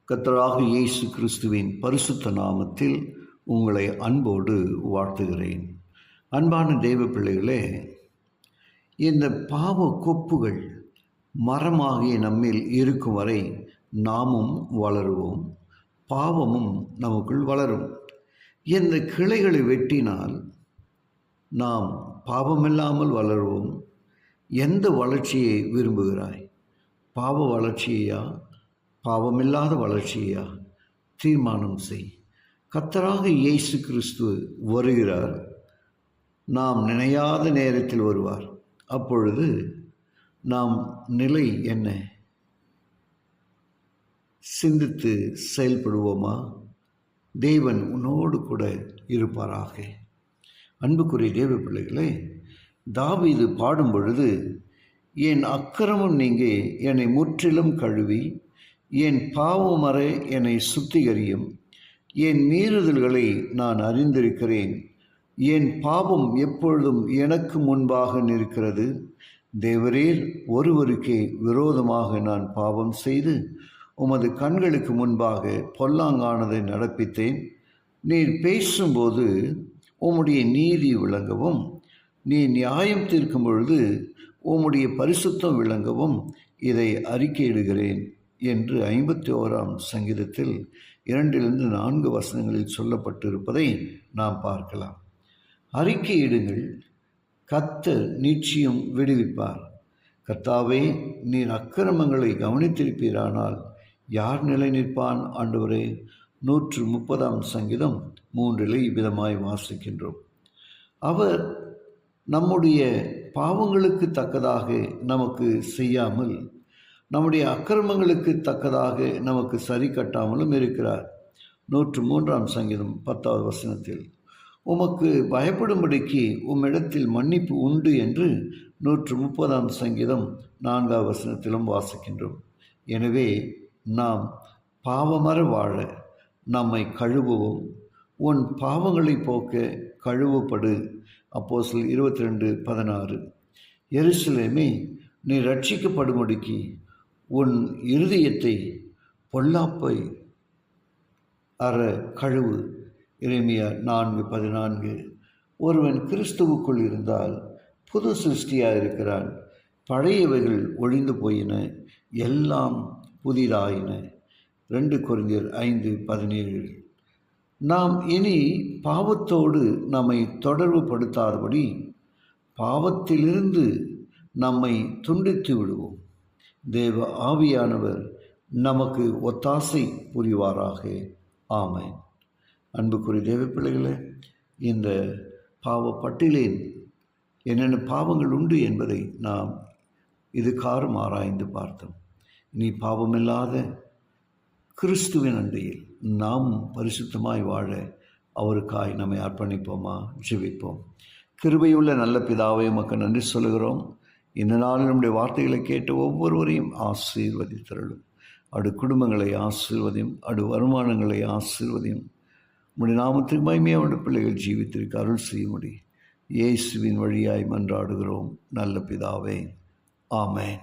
கர்த்தராகிய இயேசு கிறிஸ்துவின் பரிசுத்த நாமத்தில் உங்களை அன்போடு வாழ்த்துகிறேன். அன்பான தேவ பிள்ளைகளே, இந்த பாவ கொப்புகள் மரமாகிய நம்மில் இருக்கும் வரை நாமும் வளருவோம், பாவமும் நமக்குள் வளரும். இந்த கிளைகளை வெட்டினால் நாம் பாவமில்லாமல் வளருவோம். எந்த வளர்ச்சியை விரும்புகிறாய்? பாவ வளர்ச்சியா, பாவமில்லாத வளர்ச்சியா? தீர்மானம் செய். கர்த்தராகிய இயேசு கிறிஸ்து வருகிறார். நாம் நினையாத நேரத்தில் வருவார். அப்பொழுது நாம் நிலை என்ன? சிந்தித்து செயல்படுவோமா? தேவன் உன்னோடு கூட இருப்பாராக. அன்புக்குரிய தேவ பிள்ளைகளே, தாவீது பாடும் பொழுது, என் அக்கிரமம் நீங்க என்னை முற்றிலும் கழுவி என் பாவமற என்னை சுத்திகரியும். என் மீறுதல்களை நான் அறிந்திருக்கிறேன். என் பாவம் எப்பொழுதும் எனக்கு முன்பாக நிற்கிறது. தேவரீர் ஒருவருக்கே விரோதமாக நான் பாவம் செய்து உமது கண்களுக்கு முன்பாக பொல்லாங்கானதை நடப்பித்தேன். நீர் பேசும்போது உம்முடைய நீதி விளங்கவும், நீ நியாயம் தீர்க்கும் பொழுது உம்முடைய பரிசுத்தம் விளங்கவும் இதை அறிக்கையிடுகிறேன் என்று 51ஆம் சங்கீதத்தில் 2-4 வசனங்களில் சொல்லப்பட்டிருப்பதை நாம் பார்க்கலாம். அறிக்கையிடுங்கள், கர்த்தர் நிச்சயம் விடுவிப்பார். கர்த்தாவே, நீர் அக்கிரமங்களை கவனித்திருப்பீரானால் யார் நிலை நிற்பான்? ஆண்டவரே, 130ஆம் சங்கீதம் 3 இவ்விதமாய் வாசிக்கின்றோம். அவர் நம்முடைய பாவங்களுக்கு தக்கதாக நமக்கு செய்யாமல், நம்முடைய அக்கிரமங்களுக்கு தக்கதாக நமக்கு சரி கட்டாமலும் இருக்கிறார். 103ஆம் சங்கீதம் 10வது வசனத்தில், உமக்கு பயப்படும்படிக்கு உம்மிடத்தில் மன்னிப்பு உண்டு என்று 130ஆம் சங்கீதம் 4வது வசனத்திலும் வாசிக்கின்றோம். எனவே நாம் பாவமற வாழ நம்மை கழுவுவோம். உன் பாவங்களை போக்க கழுவப்படு. அப்போஸ்தலர் 22:16. எருசலேமே, நீ ரட்சிக்கப்படும்படிக்கு உன் இருதயத்தை பொல்லாப்பை அற கழுவு. எரேமியா 4:14. ஒருவன் கிறிஸ்துவுக்குள் இருந்தால் புது சிருஷ்டியாக இருக்கிறான். பழையவைகள் ஒழிந்து போயின, எல்லாம் புதிதாயின. 2 கொரிந்தியர் 5:17. நாம் இனி பாவத்தோடு நம்மை தொடர்பு படுத்தாதபடி பாவத்திலிருந்து நம்மை துண்டித்து விடுவோம். தேவ ஆவியானவர் நமக்கு ஒத்தாசை புரிவாராக. ஆமென். அன்புக்குரிய தேவ பிள்ளைகளே, இந்த பாவ பட்டியலில் என்னென்ன பாவங்கள் உண்டு என்பதை நாம் இதுகாரும் ஆராய்ந்து பார்த்தோம். நீ பாவமில்லாத கிறிஸ்துவின் அண்டையில் நாம் பரிசுத்தமாய் வாழ அவருக்காய் நம்மை அர்ப்பணிப்போமா? ஜெபிப்போம். கிருபையுள்ள நல்ல பிதாவை உமக்கு நன்றி சொல்லுகிறோம். இந்த நாளில் நம்முடைய வார்த்தைகளை கேட்டு ஒவ்வொருவரையும் ஆசீர்வதித்தருளும். அடு குடும்பங்களை ஆசீர்வதியும், அடு வருமானங்களை ஆசீர்வதியும். உம்முடைய நாமத்துக்கு மகிமையாக அவருடைய பிள்ளைகள் ஜீவித்திருக்க அருள் செய்யும்படி இயேசுவின் வழியாய் மன்றாடுகிறோம் நல்ல பிதாவே. ஆமென்.